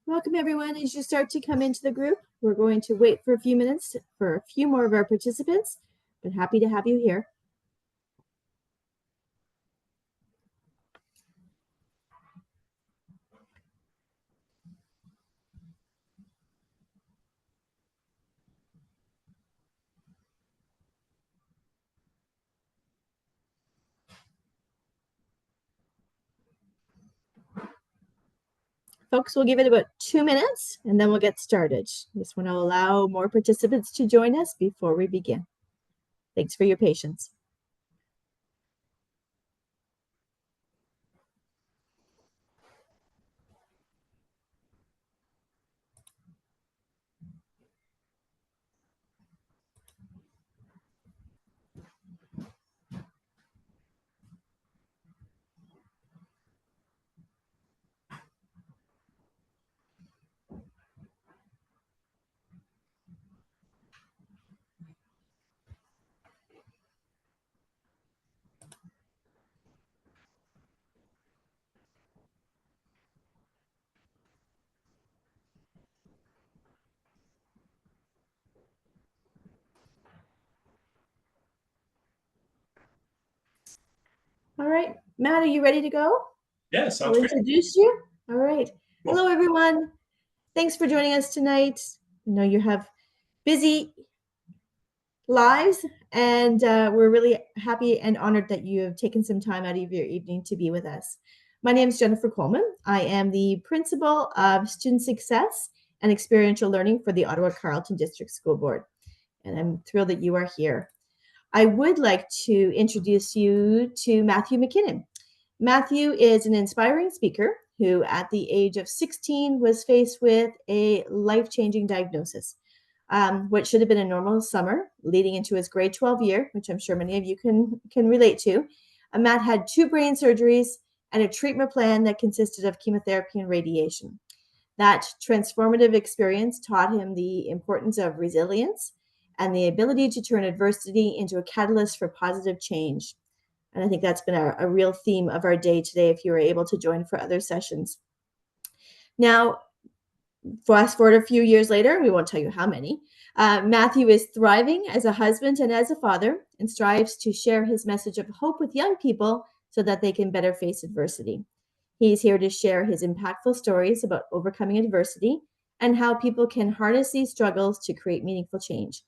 Welcome everyone. As you start to come into the group, we're going to wait for a few minutes for a few more of our participants, but happy to have you here. Folks, we'll give it about 2 minutes and then we'll get started. Just want to allow more participants to join us before we begin. Thanks for your patience. All right, Matt, are you ready to go? Yes, I'll introduce you. All right. Cool. Hello, everyone. Thanks for joining us tonight. I know you have busy lives, and we're really happy and honored that you have taken some time out of your evening to be with us. My name is Jennifer Coleman. I am the Principal of Student Success and Experiential Learning for the Ottawa-Carleton District School Board, and I'm thrilled that you are here. I would like to introduce you to Matthew McKinnon. Matthew is an inspiring speaker who, at the age of 16, was faced with a life-changing diagnosis. What should have been a normal summer leading into his grade 12 year, which I'm sure many of you can relate to. Matt had 2 brain surgeries and a treatment plan that consisted of chemotherapy and radiation. That transformative experience taught him the importance of resilience and the ability to turn adversity into a catalyst for positive change. And I think that's been a real theme of our day today if you were able to join for other sessions. Now, fast forward a few years later, we won't tell you how many, Matthew is thriving as a husband and as a father and strives to share his message of hope with young people so that they can better face adversity. He's here to share his impactful stories about overcoming adversity and how people can harness these struggles to create meaningful change.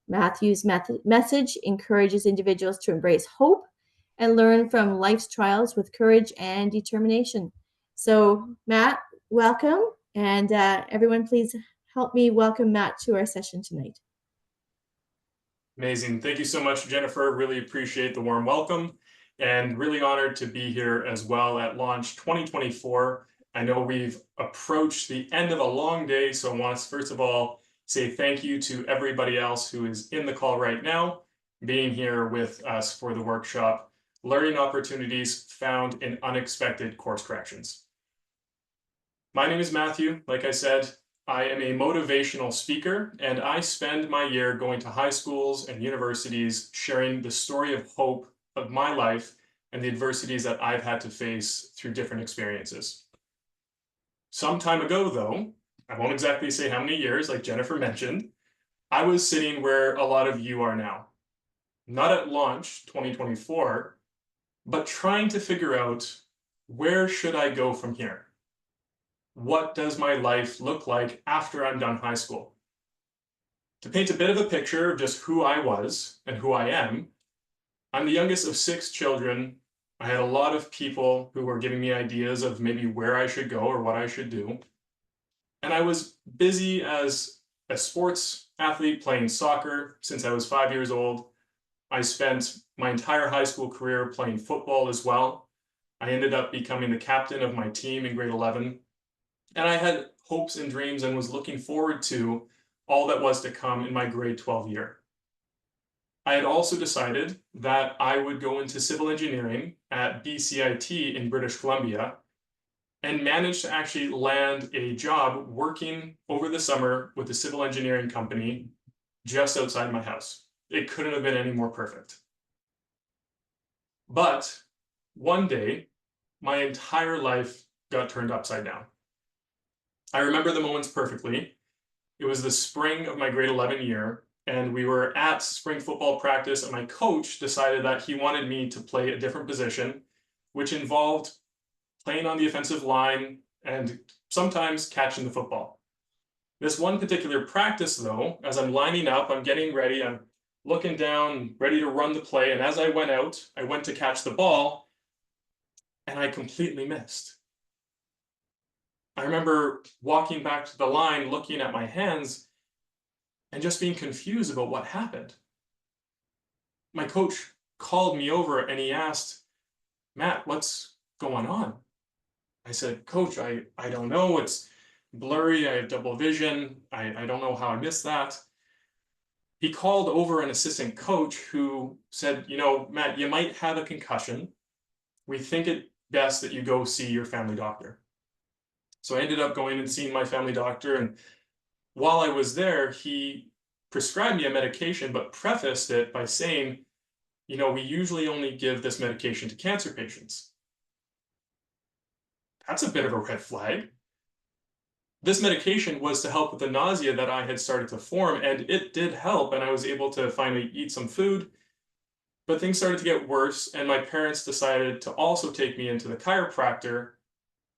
Matthew's message encourages individuals to embrace hope and learn from life's trials with courage and determination. So, Matt, welcome. And everyone, please help me welcome Matt to our session tonight. Amazing. Thank you so much, Jennifer. Really appreciate the warm welcome and really honored to be here as well at Launch 2024. I know we've approached the end of a long day, so I want to first of all say thank you to everybody else who is in the call right now, being here with us for the workshop, Learning Opportunities Found in Unexpected Course Corrections. My name is Matthew. Like I said, I am a motivational speaker, and I spend my year going to high schools and universities sharing the story of hope of my life and the adversities that I've had to face through different experiences. Some time ago, though, I won't exactly say how many years, like Jennifer mentioned, I was sitting where a lot of you are now. Not at Launch 2024, but trying to figure out, where should I go from here? What does my life look like after I'm done high school? To paint a bit of a picture of just who I was and who I am, I'm the youngest of 6 children. I had a lot of people who were giving me ideas of maybe where I should go or what I should do. And I was busy as a sports athlete playing soccer since I was 5 years old. I spent my entire high school career playing football as well. I ended up becoming the captain of my team in grade 11. And I had hopes and dreams and was looking forward to all that was to come in my grade 12 year. I had also decided that I would go into civil engineering at BCIT in British Columbia and managed to actually land a job working over the summer with a civil engineering company just outside my house. It couldn't have been any more perfect. But one day, my entire life got turned upside down. I remember the moments perfectly. It was the spring of my grade 11 year, and we were at spring football practice, and my coach decided that he wanted me to play a different position, which involved playing on the offensive line and sometimes catching the football. This one particular practice, though, as I'm lining up, I'm getting ready, I'm looking down, ready to run the play, and as I went out, I went to catch the ball, and I completely missed. I remember walking back to the line, looking at my hands, and just being confused about what happened. My coach called me over and he asked, "Matt, what's going on?" I said, "Coach, I don't know. It's blurry. I have double vision. I don't know how I missed that." He called over an assistant coach who said, "Matt, you might have a concussion. We think it best that you go see your family doctor." So I ended up going and seeing my family doctor. And while I was there, he prescribed me a medication, but prefaced it by saying, "We usually only give this medication to cancer patients." That's a bit of a red flag. This medication was to help with the nausea that I had started to form, and it did help, and I was able to finally eat some food. But things started to get worse, and my parents decided to also take me into the chiropractor,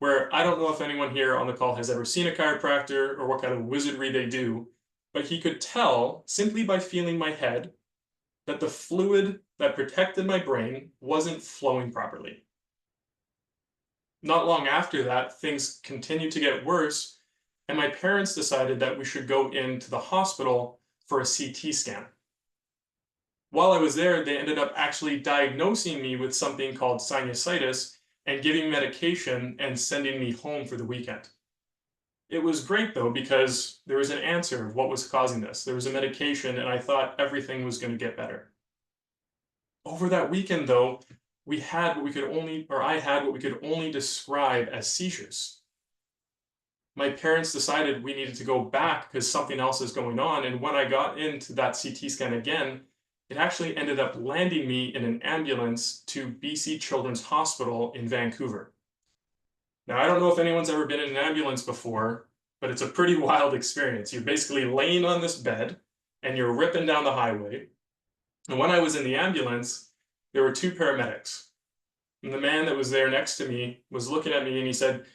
where I don't know if anyone here on the call has ever seen a chiropractor or what kind of wizardry they do, but he could tell simply by feeling my head that the fluid that protected my brain wasn't flowing properly. Not long after that, things continued to get worse, and my parents decided that we should go into the hospital for a CT scan. While I was there, they ended up actually diagnosing me with something called sinusitis and giving medication and sending me home for the weekend. It was great though, because there was an answer of what was causing this. There was a medication, and I thought everything was going to get better. Over that weekend though, I had what we could only describe as seizures. My parents decided we needed to go back because something else is going on. And when I got into that CT scan again, it actually ended up landing me in an ambulance to BC Children's Hospital in Vancouver. Now, I don't know if anyone's ever been in an ambulance before, but it's a pretty wild experience. You're basically laying on this bed and you're ripping down the highway. And when I was in the ambulance, there were two paramedics. And the man that was there next to me was looking at me and he said,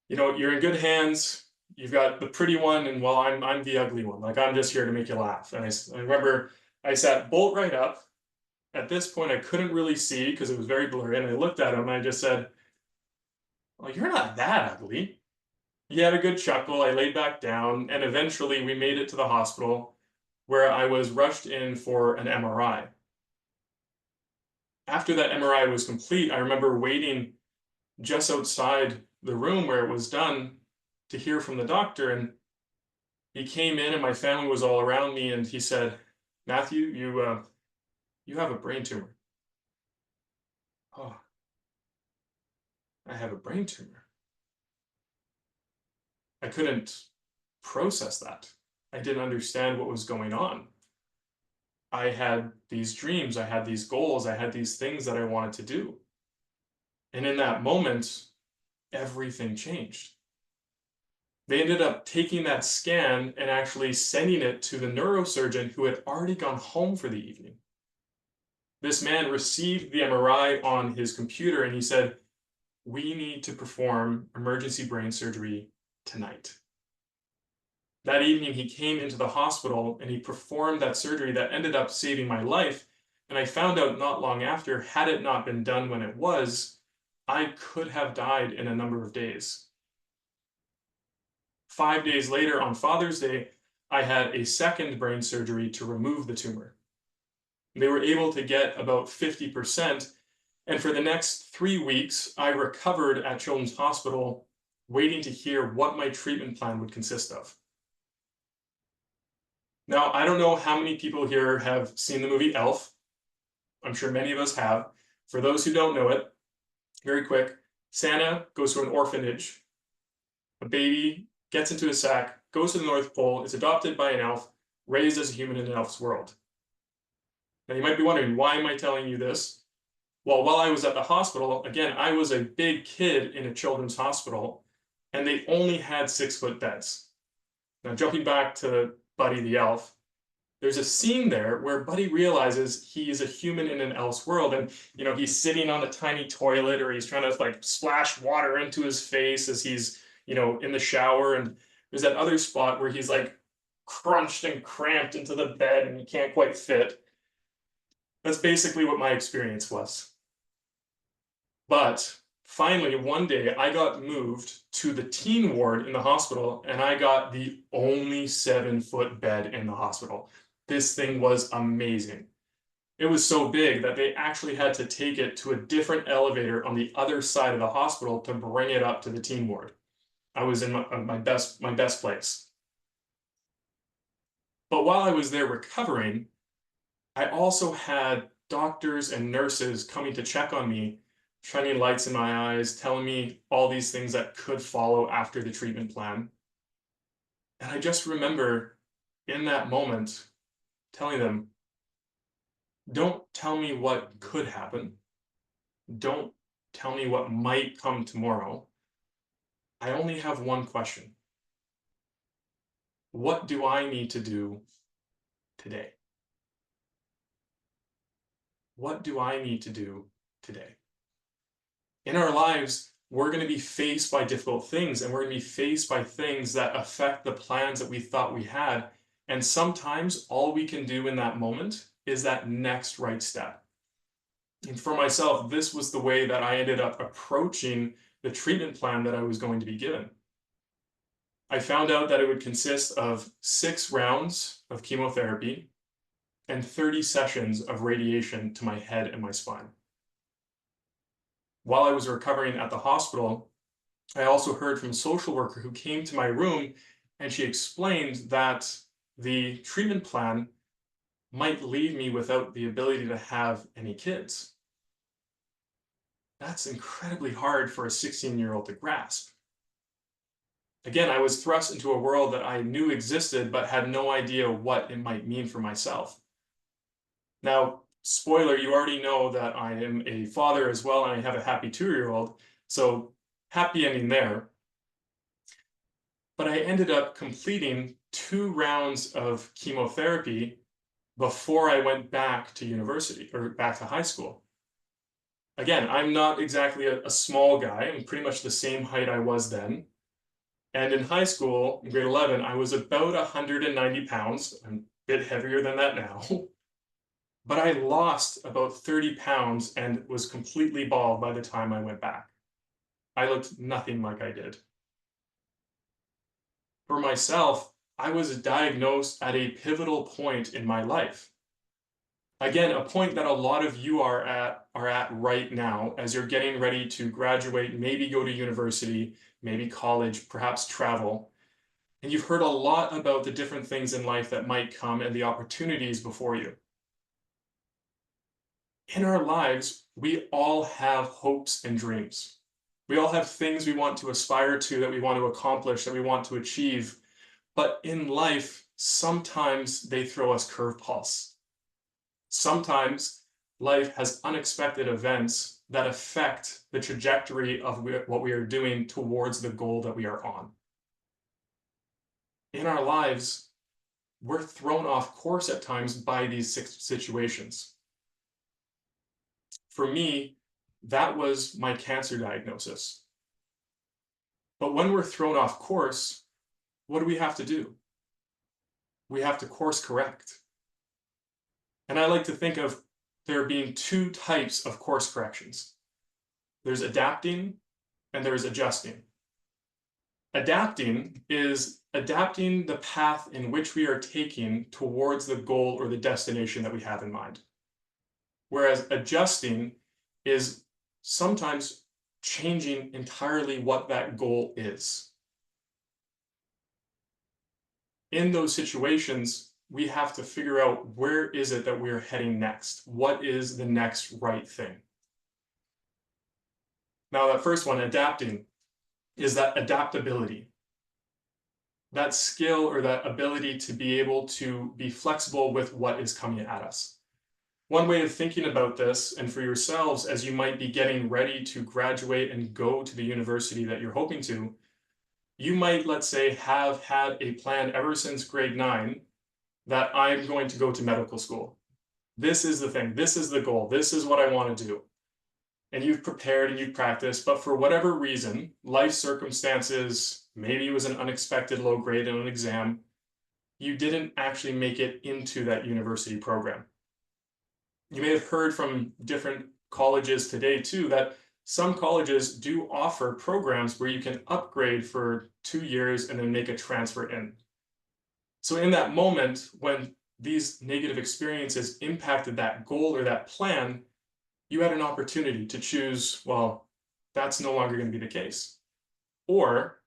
"You're in good hands. You've got the pretty one, and well, I'm the ugly one. Like, I'm just here to make you laugh." And I remember I sat bolt right up. At this point, I couldn't really see because it was very blurry. And I looked at him and I just said, "Well, you're not that ugly." He had a good chuckle. I laid back down, and eventually we made it to the hospital where I was rushed in for an MRI. After that MRI was complete, I remember waiting just outside the room where it was done to hear from the doctor. And he came in and my family was all around me, and he said, "Matthew, you have a brain tumor." Oh, I have a brain tumor. I couldn't process that. I didn't understand what was going on. I had these dreams, I had these goals, I had these things that I wanted to do. And in that moment, everything changed. They ended up taking that scan and actually sending it to the neurosurgeon who had already gone home for the evening. This man received the MRI on his computer and he said, "We need to perform emergency brain surgery tonight." That evening, he came into the hospital and he performed that surgery that ended up saving my life. And I found out not long after, had it not been done when it was, I could have died in a number of days. 5 days later, on Father's Day, I had a second brain surgery to remove the tumor. They were able to get about 50%. And for the next 3 weeks, I recovered at Children's Hospital, waiting to hear what my treatment plan would consist of. Now, I don't know how many people here have seen the movie Elf. I'm sure many of us have. For those who don't know it, very quick, Santa goes to an orphanage. A baby gets into a sack, goes to the North Pole, is adopted by an elf, raised as a human in an elf's world. Now, you might be wondering, why am I telling you this? Well, while I was at the hospital, again, I was a big kid in a children's hospital, and they only had 6-foot beds. Now, jumping back to Buddy the elf, there's a scene there where Buddy realizes he is a human in an elf's world, and he's sitting on a tiny toilet, or he's trying to like splash water into his face as he's in the shower, and there's that other spot where he's like crunched and cramped into the bed and he can't quite fit. That's basically what my experience was. But finally, one day I got moved to the teen ward in the hospital, and I got the only 7-foot bed in the hospital. This thing was amazing. It was so big that they actually had to take it to a different elevator on the other side of the hospital to bring it up to the teen ward. I was in my best place. But while I was there recovering, I also had doctors and nurses coming to check on me, shining lights in my eyes, telling me all these things that could follow after the treatment plan. And I just remember in that moment telling them, don't tell me what could happen. Don't tell me what might come tomorrow. I only have one question. What do I need to do today? What do I need to do today? In our lives, we're going to be faced by difficult things, and we're going to be faced by things that affect the plans that we thought we had. And sometimes all we can do in that moment is that next right step. And for myself, this was the way that I ended up approaching the treatment plan that I was going to be given. I found out that it would consist of 6 rounds of chemotherapy and 30 sessions of radiation to my head and my spine. While I was recovering at the hospital, I also heard from a social worker who came to my room, and she explained that the treatment plan might leave me without the ability to have any kids. That's incredibly hard for a 16-year-old to grasp. Again, I was thrust into a world that I knew existed, but had no idea what it might mean for myself. Now, spoiler, you already know that I am a father as well, and I have a happy 2-year-old, so happy ending there. But I ended up completing 2 rounds of chemotherapy before I went back to university, or back to high school. Again, I'm not exactly a small guy. I'm pretty much the same height I was then. And in high school, in grade 11, I was about 190 pounds. I'm a bit heavier than that now. But I lost about 30 pounds and was completely bald by the time I went back. I looked nothing like I did. For myself, I was diagnosed at a pivotal point in my life. Again, a point that a lot of you are at right now as you're getting ready to graduate, maybe go to university, maybe college, perhaps travel. And you've heard a lot about the different things in life that might come and the opportunities before you. In our lives, we all have hopes and dreams. We all have things we want to aspire to, that we want to accomplish, that we want to achieve. But in life, sometimes they throw us curveballs. Sometimes life has unexpected events that affect the trajectory of what we are doing towards the goal that we are on. In our lives, we're thrown off course at times by these situations. For me, that was my cancer diagnosis. But when we're thrown off course, what do we have to do? We have to course correct. And I like to think of there being 2 types of course corrections. There's adapting and there's adjusting. Adapting is adapting the path in which we are taking towards the goal or the destination that we have in mind. Whereas adjusting is sometimes changing entirely what that goal is. In those situations, we have to figure out, where is it that we're heading next? What is the next right thing? Now, that first one, adapting, is that adaptability. That skill or that ability to be able to be flexible with what is coming at us. One way of thinking about this, and for yourselves as you might be getting ready to graduate and go to the university that you're hoping to, You might, let's say, have had a plan ever since grade 9 that I'm going to go to medical school. This is the thing. This is the goal. This is what I want to do. And you've prepared and you've practiced, but for whatever reason, life circumstances, maybe it was an unexpected low grade in an exam, you didn't actually make it into that university program. You may have heard from different colleges today too that some colleges do offer programs where you can upgrade for 2 years and then make a transfer in. So in that moment, when these negative experiences impacted that goal or that plan, you had an opportunity to choose, well, that's no longer going to be the case. Or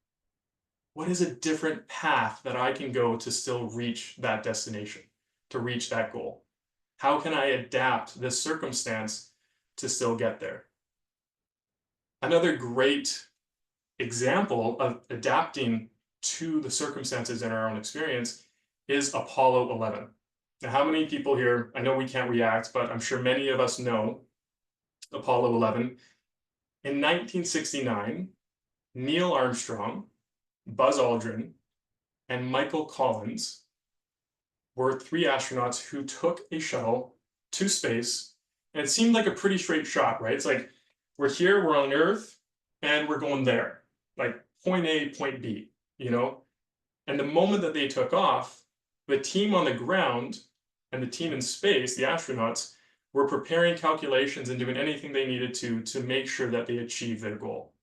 what is a different path that I can go to still reach that destination, to reach that goal? How can I adapt this circumstance to still get there? Another great example of adapting to the circumstances in our own experience is Apollo 11. Now, how many people here, I know we can't react, but I'm sure many of us know Apollo 11. In 1969, Neil Armstrong, Buzz Aldrin, and Michael Collins were 3 astronauts who took a shuttle to space, and it seemed like a pretty straight shot, right? It's like, we're here, we're on Earth, and we're going there, like point A, point B, you know? And the moment that they took off, the team on the ground and the team in space, the astronauts, were preparing calculations and doing anything they needed to make sure that they achieved their goal.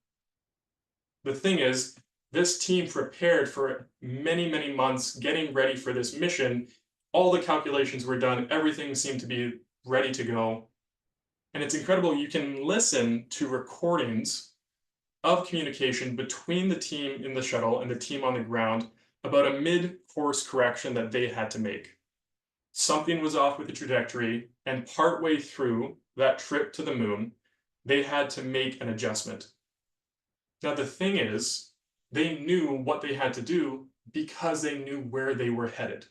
The thing is, this team prepared for many, many months getting ready for this mission. All the calculations were done. Everything seemed to be ready to go. And it's incredible. You can listen to recordings of communication between the team in the shuttle and the team on the ground about a mid-course correction that they had to make. Something was off with the trajectory, and partway through that trip to the moon, they had to make an adjustment. Now, the thing is, they knew what they had to do because they knew where they were headed.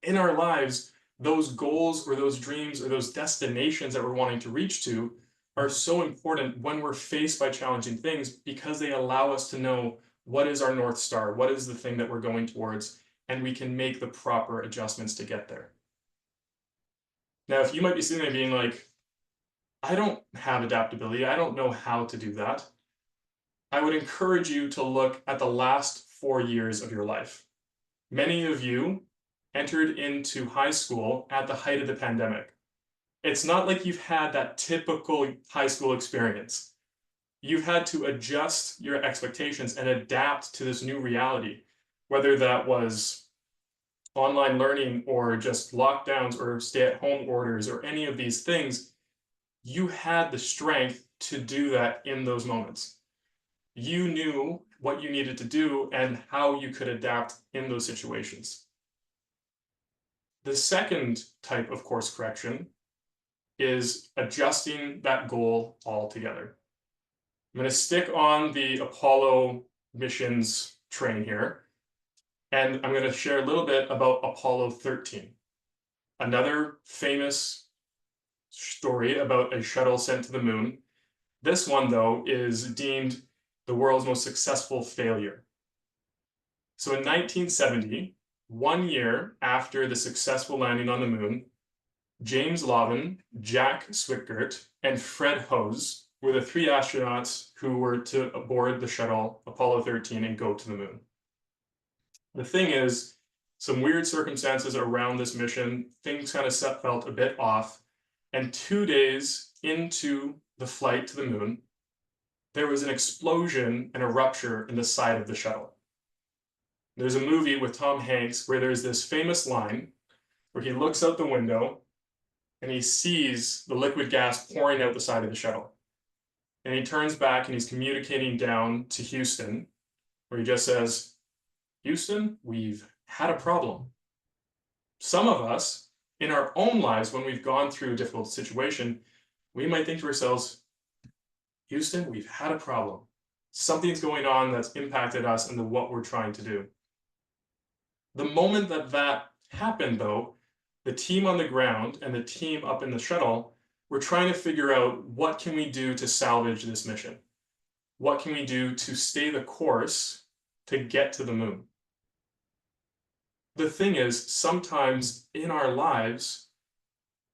In our lives, those goals or those dreams or those destinations that we're wanting to reach to are so important when we're faced by challenging things because they allow us to know what is our North Star, what is the thing that we're going towards, and we can make the proper adjustments to get there. Now, if you might be sitting there being like, I don't have adaptability, I don't know how to do that, I would encourage you to look at the last 4 years of your life. Many of you entered into high school at the height of the pandemic. It's not like you've had that typical high school experience. You've had to adjust your expectations and adapt to this new reality, whether that was online learning or just lockdowns or stay-at-home orders or any of these things. You had the strength to do that in those moments. You knew what you needed to do and how you could adapt in those situations. The second type of course correction is adjusting that goal altogether. I'm going to stick on the Apollo missions train here, and I'm going to share a little bit about Apollo 13, another famous story about a shuttle sent to the moon. This one, though, is deemed the world's most successful failure. So in 1970, 1 year after the successful landing on the moon, James Lovein, Jack Swigert, and Fred Hose were the 3 astronauts who were to board the shuttle Apollo 13 and go to the moon. The thing is, some weird circumstances around this mission, things kind of felt a bit off, and 2 days into the flight to the moon, there was an explosion and a rupture in the side of the shuttle. There's a movie with Tom Hanks where there's this famous line where he looks out the window and he sees the liquid gas pouring out the side of the shuttle. And he turns back and he's communicating down to Houston, where he just says, Houston, we've had a problem. Some of us, in our own lives, when we've gone through a difficult situation, we might think to ourselves, Houston, we've had a problem. Something's going on that's impacted us and what we're trying to do. The moment that that happened, though, the team on the ground and the team up in the shuttle were trying to figure out what can we do to salvage this mission? what can we do to stay the course to get to the moon? The thing is, sometimes in our lives,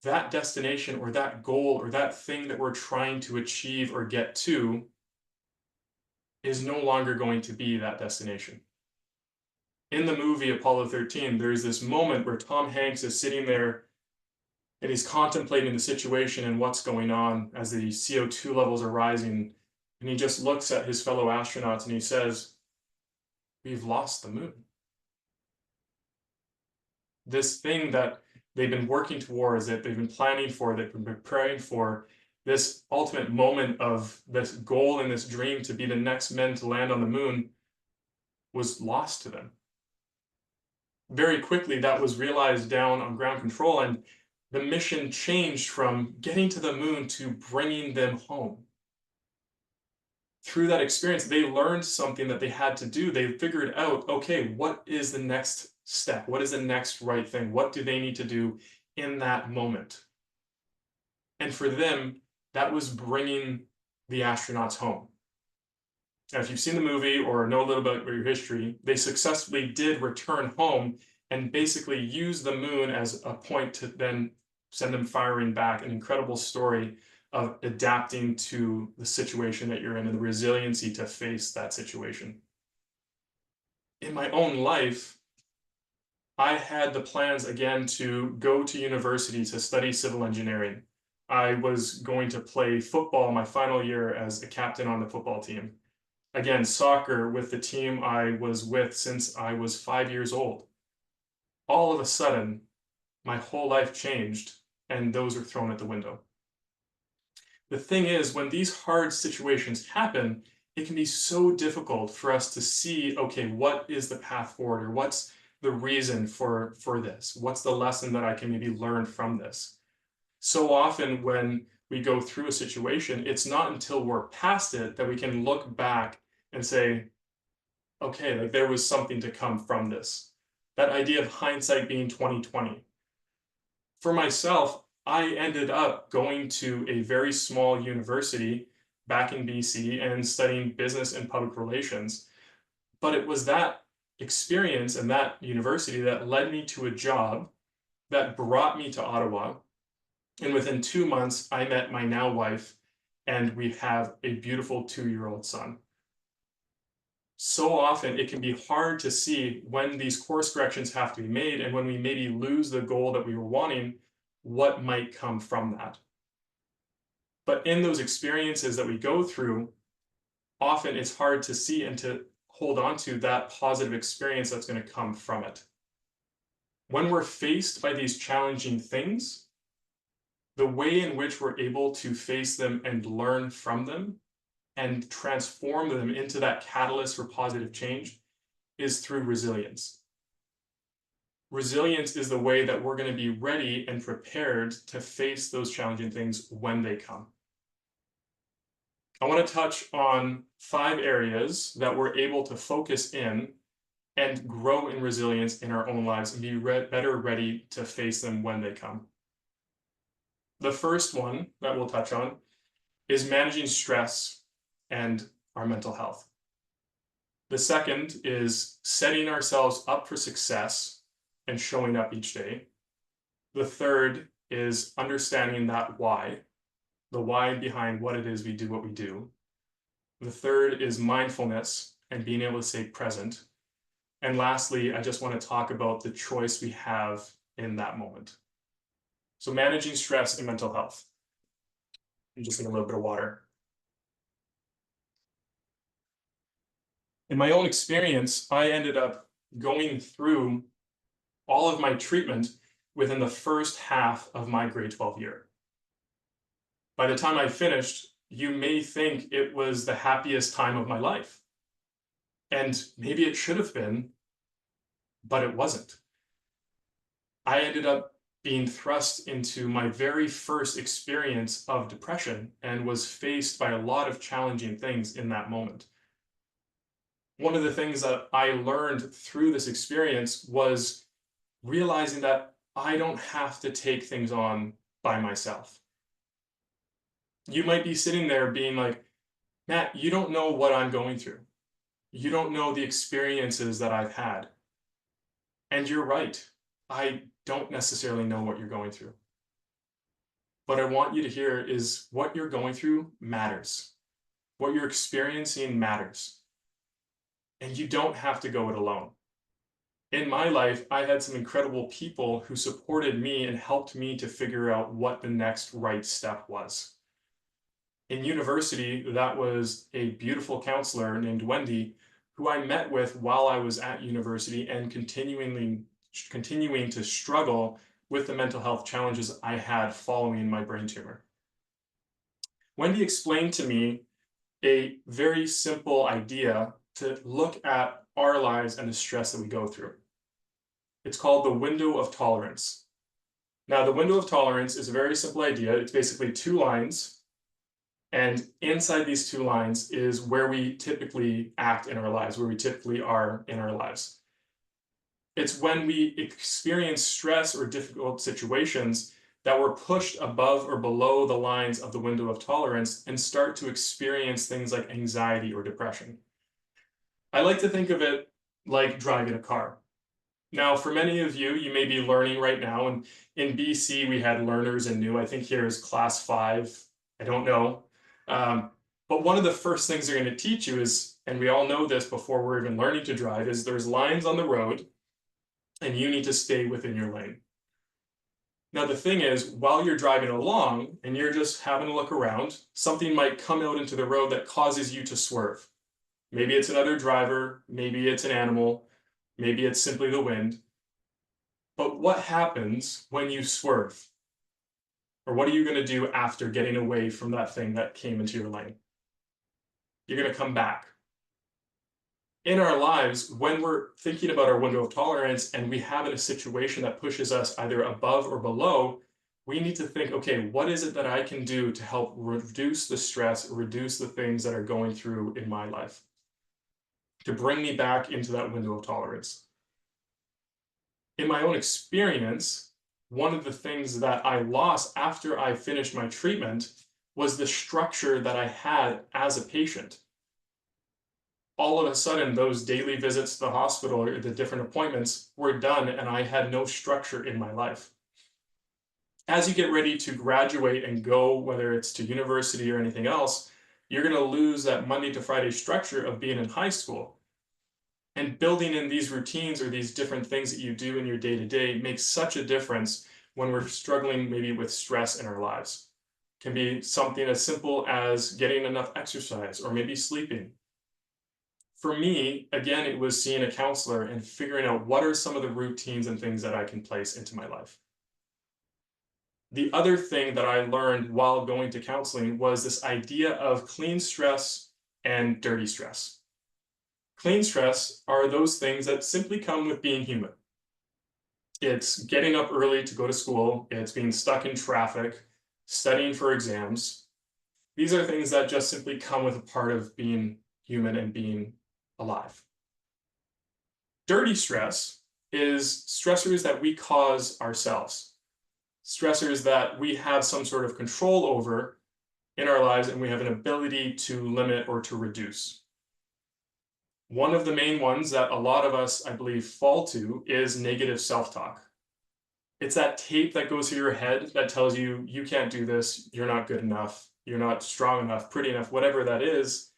that destination or that goal or that thing that we're trying to achieve or get to is no longer going to be that destination. In the movie Apollo 13, there's this moment where Tom Hanks is sitting there and he's contemplating the situation and what's going on as the CO2 levels are rising. And he just looks at his fellow astronauts and he says, "We've lost the moon." This thing that they've been working towards, that they've been planning for, they've been preparing for, this ultimate moment of this goal and this dream to be the next men to land on the moon, was lost to them. Very quickly, that was realized down on ground control, and the mission changed from getting to the moon to bringing them home. Through that experience, they learned something that they had to do. They figured out, okay, what is the next step? What is the next right thing? What do they need to do in that moment? And for them, that was bringing the astronauts home. Now, if you've seen the movie or know a little bit about your history, they successfully did return home and basically use the moon as a point to then send them firing back. An incredible story of adapting to the situation that you're in and the resiliency to face that situation. In my own life, I had the plans again to go to university to study civil engineering. I was going to play football my final year as a captain on the football team. Again, soccer with the team I was with since I was 5 years old. All of a sudden, my whole life changed, and those were thrown at the window. The thing is, when these hard situations happen, it can be so difficult for us to see, okay, what is the path forward, or what's the reason for this? What's the lesson that I can maybe learn from this? So often when we go through a situation, it's not until we're past it that we can look back and say, okay, like there was something to come from this. That idea of hindsight being 2020. For myself, I ended up going to a very small university back in BC and studying business and public relations. But it was that experience and that university that led me to a job that brought me to Ottawa. And within 2 months, I met my now wife, and we have a beautiful 2-year-old son. So often it can be hard to see when these course corrections have to be made, and when we maybe lose the goal that we were wanting, what might come from that. But in those experiences that we go through, often it's hard to see and to hold on to that positive experience that's going to come from it. When we're faced by these challenging things, the way in which we're able to face them and learn from them and transform them into that catalyst for positive change is through resilience. Resilience is the way that we're going to be ready and prepared to face those challenging things when they come. I want to touch on 5 areas that we're able to focus in and grow in resilience in our own lives and be better ready to face them when they come. The first one that we'll touch on is managing stress and our mental health. The second is setting ourselves up for success and showing up each day. The third is understanding that why, the why behind what it is we do what we do. The third is mindfulness and being able to stay present. And lastly, I just want to talk about the choice we have in that moment. So managing stress and mental health. I'm just getting a little bit of water. In my own experience, I ended up going through all of my treatment within the first half of my grade 12 year. By the time I finished, you may think it was the happiest time of my life. And maybe it should have been, but it wasn't. I ended up being thrust into my very first experience of depression and was faced by a lot of challenging things in that moment. One of the things that I learned through this experience was realizing that I don't have to take things on by myself. You might be sitting there being like, Matt, you don't know what I'm going through. You don't know the experiences that I've had. And you're right. I don't necessarily know what you're going through. What I want you to hear is what you're going through matters. What you're experiencing matters. And you don't have to go it alone. In my life, I had some incredible people who supported me and helped me to figure out what the next right step was. In university, that was a beautiful counselor named Wendy, who I met with while I was at university and continuing to struggle with the mental health challenges I had following my brain tumor. Wendy explained to me a very simple idea to look at our lives and the stress that we go through. It's called the window of tolerance. Now, the window of tolerance is a very simple idea. It's basically two lines, and inside these two lines is where we typically act in our lives, where we typically are in our lives. It's when we experience stress or difficult situations that we're pushed above or below the lines of the window of tolerance and start to experience things like anxiety or depression. I like to think of it like driving a car. Now, for many of you, you may be learning right now, and in BC, we had learners and new. I think here is class 5. I don't know. But one of the first things they're going to teach you is, and we all know this before we're even learning to drive, is there's lines on the road, and you need to stay within your lane. Now, the thing is, while you're driving along and you're just having a look around, something might come out into the road that causes you to swerve. Maybe it's another driver, maybe it's an animal, maybe it's simply the wind. But what happens when you swerve? Or what are you going to do after getting away from that thing that came into your lane? You're going to come back. In our lives, when we're thinking about our window of tolerance and we have a situation that pushes us either above or below, we need to think, okay, what is it that I can do to help reduce the stress, reduce the things that are going through in my life, to bring me back into that window of tolerance? In my own experience, one of the things that I lost after I finished my treatment was the structure that I had as a patient. All of a sudden, those daily visits to the hospital or the different appointments were done, and I had no structure in my life. As you get ready to graduate and go, whether it's to university or anything else, you're going to lose that Monday to Friday structure of being in high school. And building in these routines or these different things that you do in your day-to-day makes such a difference when we're struggling maybe with stress in our lives. It can be something as simple as getting enough exercise or maybe sleeping. For me, again, it was seeing a counselor and figuring out what are some of the routines and things that I can place into my life. The other thing that I learned while going to counseling was this idea of clean stress and dirty stress. Clean stress are those things that simply come with being human. It's getting up early to go to school, it's being stuck in traffic, studying for exams. These are things that just simply come with a part of being human and being alive. Dirty stress is stressors that we cause ourselves, stressors that we have some sort of control over in our lives and we have an ability to limit or to reduce. One of the main ones that a lot of us, I believe, fall to is negative self-talk. It's that tape that goes through your head that tells you, you can't do this, you're not good enough, you're not strong enough, pretty enough, whatever that is.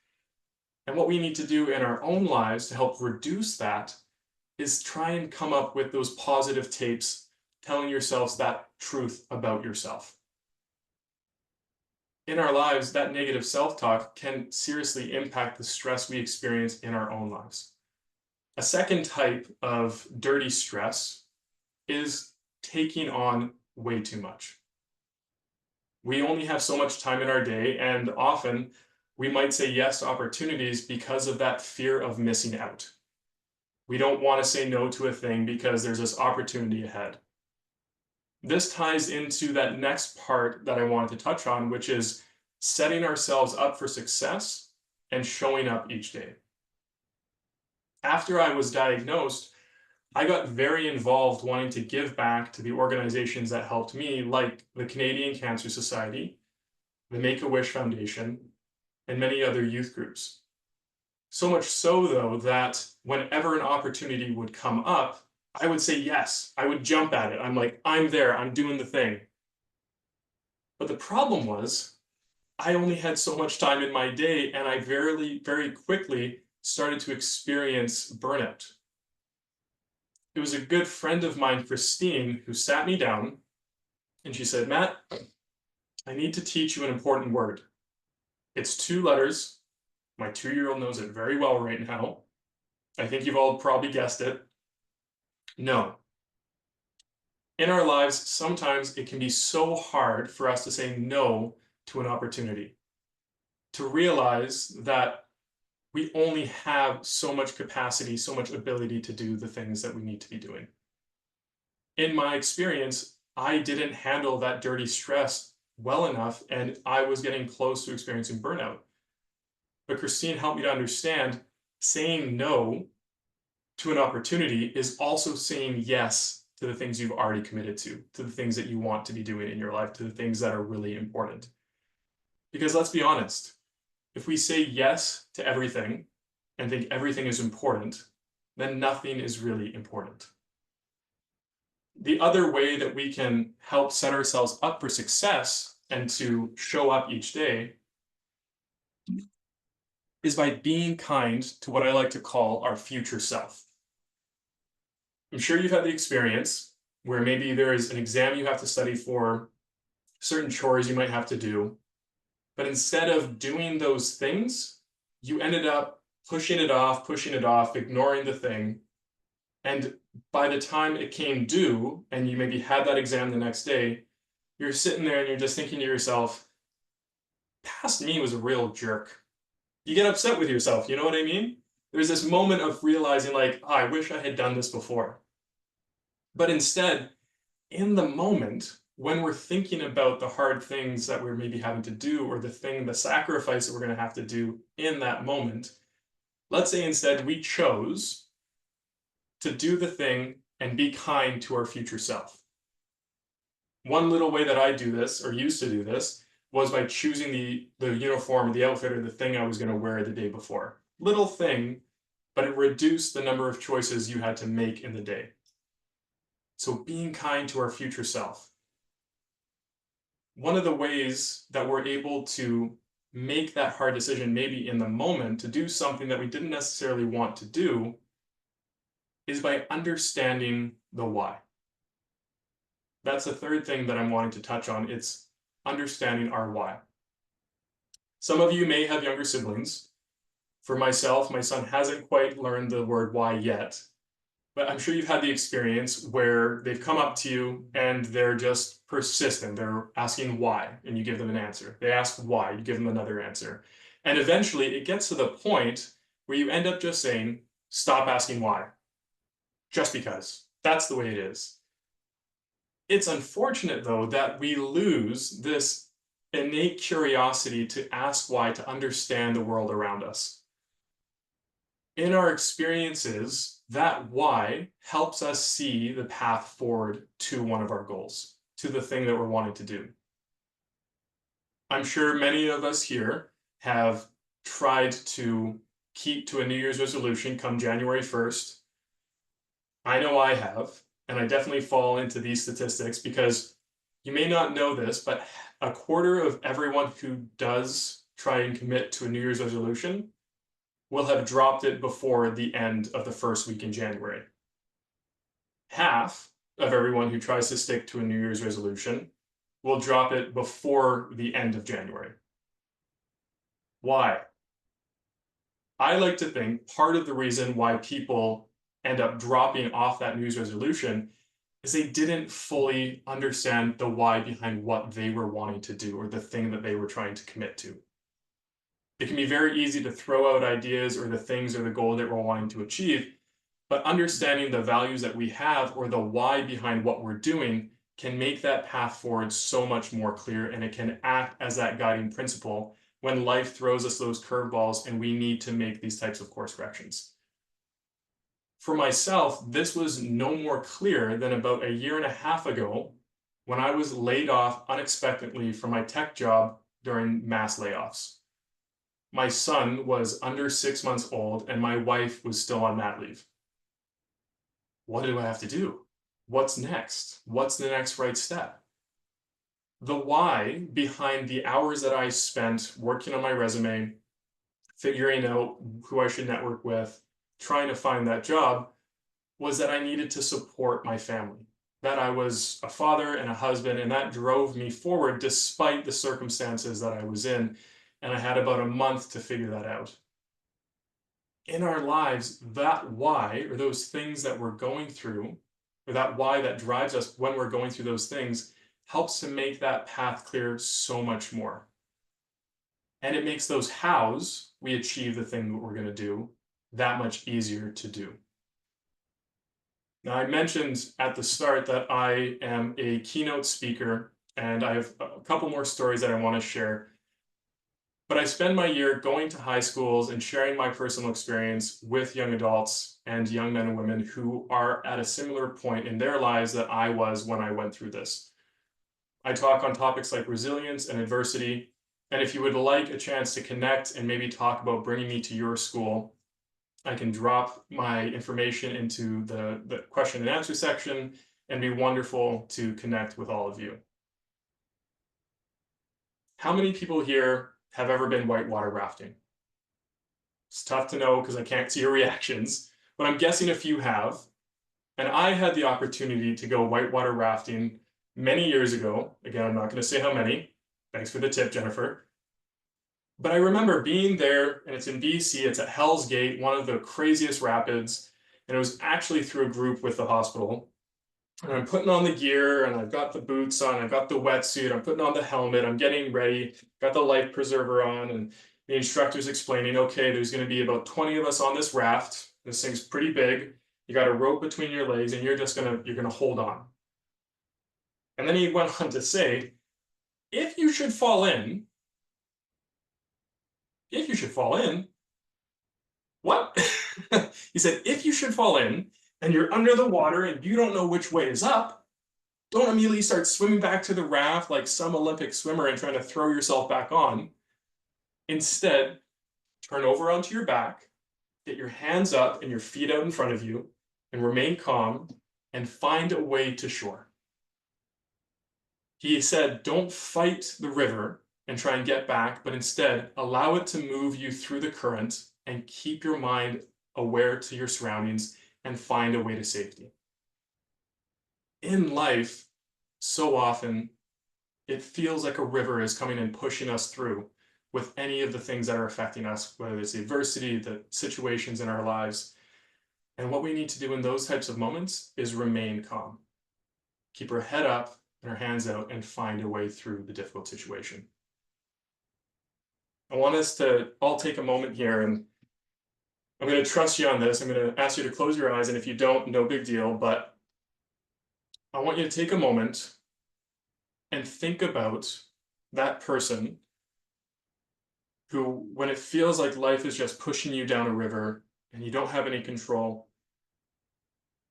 And what we need to do in our own lives to help reduce that is try and come up with those positive tapes telling yourselves that truth about yourself. In our lives, that negative self-talk can seriously impact the stress we experience in our own lives. A second type of dirty stress is taking on way too much. We only have so much time in our day, and often we might say yes to opportunities because of that fear of missing out. We don't want to say no to a thing because there's this opportunity ahead. This ties into that next part that I wanted to touch on, which is setting ourselves up for success and showing up each day. After I was diagnosed, I got very involved wanting to give back to the organizations that helped me, like the Canadian Cancer Society, the Make-A-Wish Foundation, and many other youth groups. So much so, though, that whenever an opportunity would come up, I would say yes. I would jump at it. I'm like, I'm there, I'm doing the thing. But the problem was, I only had so much time in my day, and I very quickly started to experience burnout. It was a good friend of mine, Christine, who sat me down and she said, Matt, I need to teach you an important word. It's 2 letters. My 2-year-old knows it very well right now. I think you've all probably guessed it. No. In our lives, sometimes it can be so hard for us to say no to an opportunity, to realize that we only have so much capacity, so much ability to do the things that we need to be doing. In my experience, I didn't handle that dirty stress well enough, and I was getting close to experiencing burnout. But Christine helped me to understand saying no to an opportunity is also saying yes to the things you've already committed to the things that you want to be doing in your life, to the things that are really important. Because let's be honest, if we say yes to everything and think everything is important, then nothing is really important. The other way that we can help set ourselves up for success and to show up each day is by being kind to what I like to call our future self. I'm sure you've had the experience where maybe there is an exam you have to study for, certain chores you might have to do, but instead of doing those things, you ended up pushing it off, ignoring the thing. And by the time it came due and you maybe had that exam the next day, you're sitting there and you're just thinking to yourself, past me was a real jerk. You get upset with yourself, you know what I mean? There's this moment of realizing like, oh, I wish I had done this before. But instead, in the moment, when we're thinking about the hard things that we're maybe having to do or the sacrifice that we're going to have to do in that moment, let's say instead we chose to do the thing and be kind to our future self. One little way that I do this, or used to do this, was by choosing the uniform, the outfit, or the thing I was going to wear the day before. Little thing, but it reduced the number of choices you had to make in the day. So being kind to our future self. One of the ways that we're able to make that hard decision, maybe in the moment, to do something that we didn't necessarily want to do, is by understanding the why. That's the third thing that I'm wanting to touch on. It's understanding our why. Some of you may have younger siblings. For myself, my son hasn't quite learned the word why yet, but I'm sure you've had the experience where they've come up to you and they're just persistent. They're asking why, and you give them an answer. They ask why, you give them another answer. And eventually it gets to the point where you end up just saying, stop asking why. Just because. That's the way it is. It's unfortunate, though, that we lose this innate curiosity to ask why, to understand the world around us. In our experiences, that why helps us see the path forward to one of our goals, to the thing that we're wanting to do. I'm sure many of us here have tried to keep to a New Year's resolution come January 1st. I know I have, and I definitely fall into these statistics because you may not know this, but a quarter of everyone who does try and commit to a New Year's resolution will have dropped it before the end of the first week in January. Half of everyone who tries to stick to a New Year's resolution will drop it before the end of January. Why? I like to think part of the reason why people end up dropping off that New Year's resolution is they didn't fully understand the why behind what they were wanting to do or the thing that they were trying to commit to. It can be very easy to throw out ideas or the things or the goal that we're wanting to achieve, but understanding the values that we have or the why behind what we're doing can make that path forward so much more clear, and it can act as that guiding principle when life throws us those curveballs and we need to make these types of course corrections. For myself, this was no more clear than about 1.5 years ago when I was laid off unexpectedly from my tech job during mass layoffs. My son was under 6 months old and my wife was still on mat leave. What do I have to do? What's next? What's the next right step? The why behind the hours that I spent working on my resume, figuring out who I should network with, trying to find that job, was that I needed to support my family, that I was a father and a husband, and that drove me forward despite the circumstances that I was in. And I had about a month to figure that out. In our lives, that why, or those things that we're going through, or that why that drives us when we're going through those things, helps to make that path clear so much more. And it makes those hows we achieve the thing that we're going to do that much easier to do. Now, I mentioned at the start that I am a keynote speaker, and I have a couple more stories that I want to share. But I spend my year going to high schools and sharing my personal experience with young adults and young men and women who are at a similar point in their lives that I was when I went through this. I talk on topics like resilience and adversity. And if you would like a chance to connect and maybe talk about bringing me to your school, I can drop my information into the question and answer section, and be wonderful to connect with all of you. How many people here have ever been whitewater rafting? It's tough to know because I can't see your reactions, but I'm guessing a few have. And I had the opportunity to go whitewater rafting many years ago. Again, I'm not going to say how many. Thanks for the tip, Jennifer. But I remember being there, and it's in BC, it's at Hell's Gate, one of the craziest rapids, and it was actually through a group with the hospital. And I'm putting on the gear, and I've got the boots on, I've got the wetsuit, I'm putting on the helmet, I'm getting ready, got the life preserver on, and the instructor's explaining, okay, there's going to be about 20 of us on this raft. This thing's pretty big. You got a rope between your legs, and you're gonna hold on. And then he went on to say, if you should fall in, what? He said, if you should fall in and you're under the water and you don't know which way is up, don't immediately start swimming back to the raft like some Olympic swimmer and trying to throw yourself back on. Instead, turn over onto your back, get your hands up and your feet out in front of you, and remain calm and find a way to shore. He said, don't fight the river and try and get back, but instead allow it to move you through the current and keep your mind aware to your surroundings and find a way to safety. In life, so often, it feels like a river is coming and pushing us through with any of the things that are affecting us, whether it's the adversity, the situations in our lives. And what we need to do in those types of moments is remain calm. Keep our head up and our hands out and find a way through the difficult situation. I want us to all take a moment here, and I'm going to trust you on this. I'm going to ask you to close your eyes, and if you don't, no big deal, but I want you to take a moment and think about that person who, when it feels like life is just pushing you down a river and you don't have any control,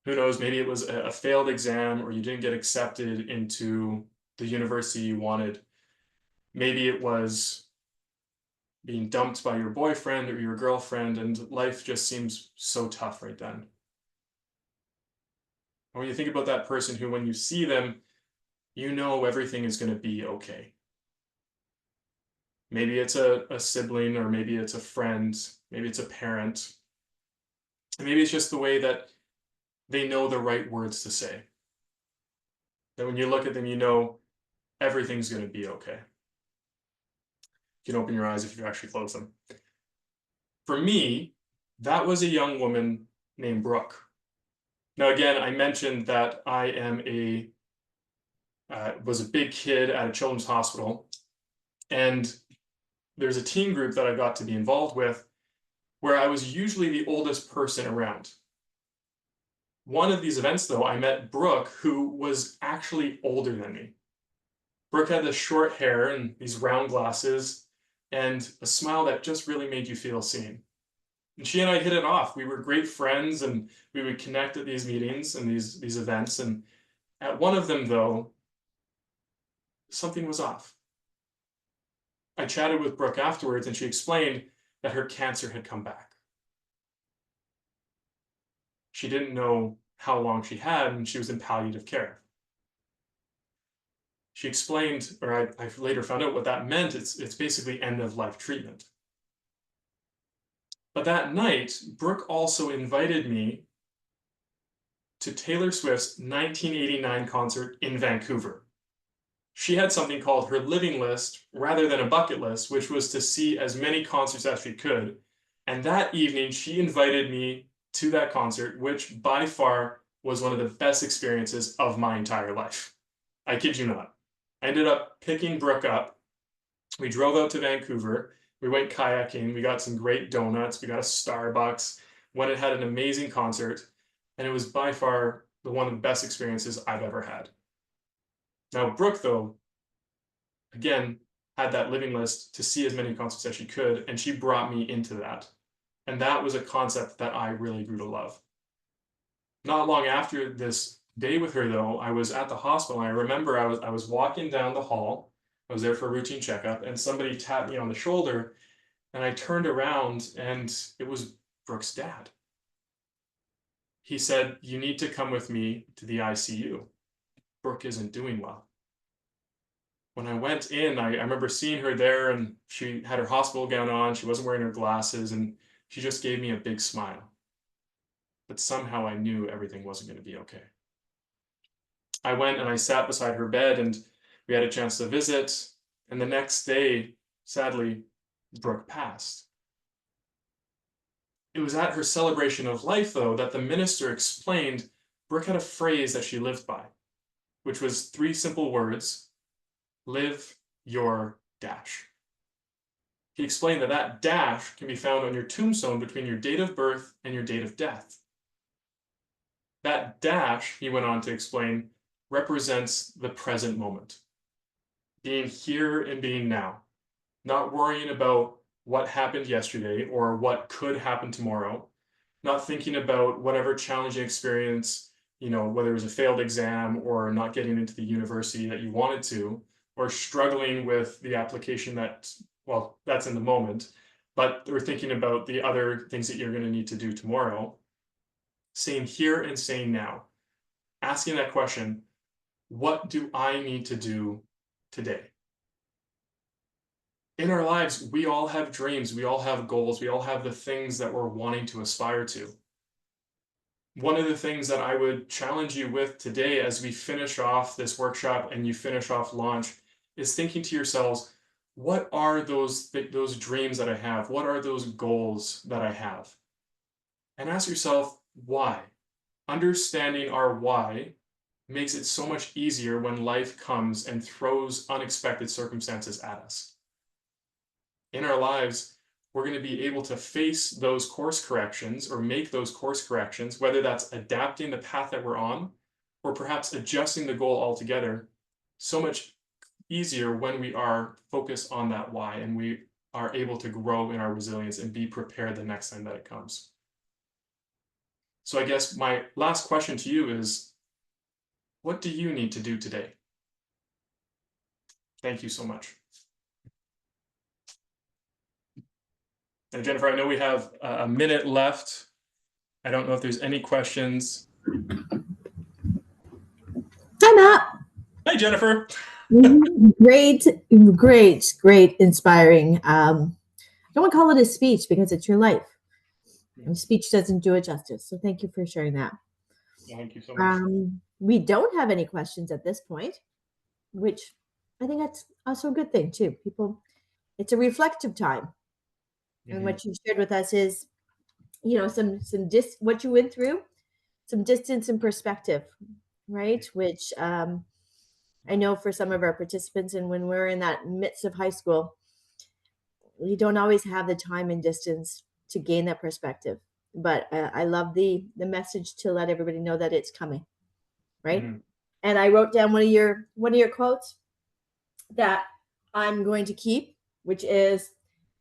who knows, maybe it was a failed exam, or you didn't get accepted into the university you wanted. Maybe it was being dumped by your boyfriend or your girlfriend, and life just seems so tough right then. When you think about that person who, when you see them, you know everything is going to be okay. Maybe it's a sibling, or maybe it's a friend, maybe it's a parent. And maybe it's just the way that they know the right words to say. That when you look at them, you know everything's going to be okay. You can open your eyes if you actually close them. For me, that was a young woman named Brooke. Now, again, I mentioned that I am was a big kid at a children's hospital, and there's a teen group that I got to be involved with where I was usually the oldest person around. One of these events, though, I met Brooke, who was actually older than me. Brooke had this short hair and these round glasses and a smile that just really made you feel seen. And she and I hit it off. We were great friends, and we would connect at these meetings and these events. And at one of them, though, something was off. I chatted with Brooke afterwards, and she explained that her cancer had come back. She didn't know how long she had, and she was in palliative care. She explained, or I later found out what that meant. It's basically end of life treatment. But that night, Brooke also invited me to Taylor Swift's 1989 concert in Vancouver. She had something called her living list rather than a bucket list, which was to see as many concerts as she could. And that evening, she invited me to that concert, which by far was one of the best experiences of my entire life. I kid you not. I ended up picking Brooke up. We drove out to Vancouver. We went kayaking. We got some great donuts. We got a Starbucks. Went and had an amazing concert. And it was by far one of the best experiences I've ever had. Now, Brooke, though, again, had that living list to see as many concerts as she could, and she brought me into that. And that was a concept that I really grew to love. Not long after this day with her, though, I was at the hospital. I remember I was walking down the hall. I was there for a routine checkup, and somebody tapped me on the shoulder, and I turned around, and it was Brooke's dad. He said, "You need to come with me to the ICU. Brooke isn't doing well." When I went in, I remember seeing her there, and she had her hospital gown on. She wasn't wearing her glasses, and she just gave me a big smile. But somehow I knew everything wasn't going to be okay. I went and I sat beside her bed, and we had a chance to visit. And the next day, sadly, Brooke passed. It was at her celebration of life, though, that the minister explained Brooke had a phrase that she lived by, which was 3 simple words: live your dash. He explained that that dash can be found on your tombstone between your date of birth and your date of death. That dash, he went on to explain, represents the present moment. Being here and being now. Not worrying about what happened yesterday or what could happen tomorrow. Not thinking about whatever challenging experience, whether it was a failed exam or not getting into the university that you wanted to, or struggling with the application that's in the moment, but we're thinking about the other things that you're going to need to do tomorrow. Saying here and saying now. Asking that question, what do I need to do today? In our lives, we all have dreams, we all have goals, we all have the things that we're wanting to aspire to. One of the things that I would challenge you with today as we finish off this workshop and you finish off launch is thinking to yourselves, what are those dreams that I have? What are those goals that I have? And ask yourself, why? Understanding our why makes it so much easier when life comes and throws unexpected circumstances at us. In our lives, we're going to be able to face those course corrections or make those course corrections, whether that's adapting the path that we're on or perhaps adjusting the goal altogether, so much easier when we are focused on that why and we are able to grow in our resilience and be prepared the next time that it comes. So I guess my last question to you is, what do you need to do today? Thank you so much. And Jennifer, I know we have a minute left. I don't know if there's any questions. Hi, Matt. Hi, Jennifer. Great, inspiring. I don't want to call it a speech because it's your life. And speech doesn't do it justice. So thank you for sharing that. Thank you so much. We don't have any questions at this point, which I think that's also a good thing too. It's a reflective time. Mm-hmm. And what you shared with us is, what you went through, some distance and perspective, right? Which I know for some of our participants, and when we're in that midst of high school, you don't always have the time and distance to gain that perspective. But I love the message to let everybody know that it's coming, right? Mm-hmm. And I wrote down one of your quotes that I'm going to keep, which is,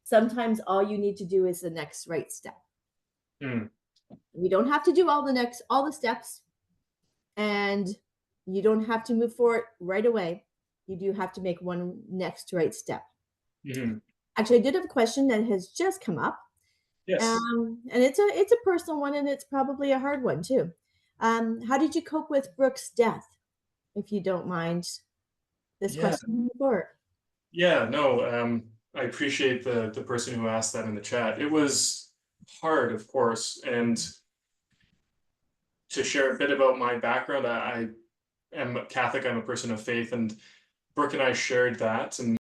sometimes all you need to do is the next right step. Mm. You don't have to do all the steps, and you don't have to move forward right away. You do have to make one next right step. Mhm. Actually, I did have a question that has just come up, Yes. and it's a personal one, and it's probably a hard one too. How did you cope with Brooke's death, if you don't mind this Yeah. question before? Yeah. No. I appreciate the person who asked that in the chat. It was hard, of course, and to share a bit about my background, I am Catholic. I'm a person of faith, and Brooke and I shared that, and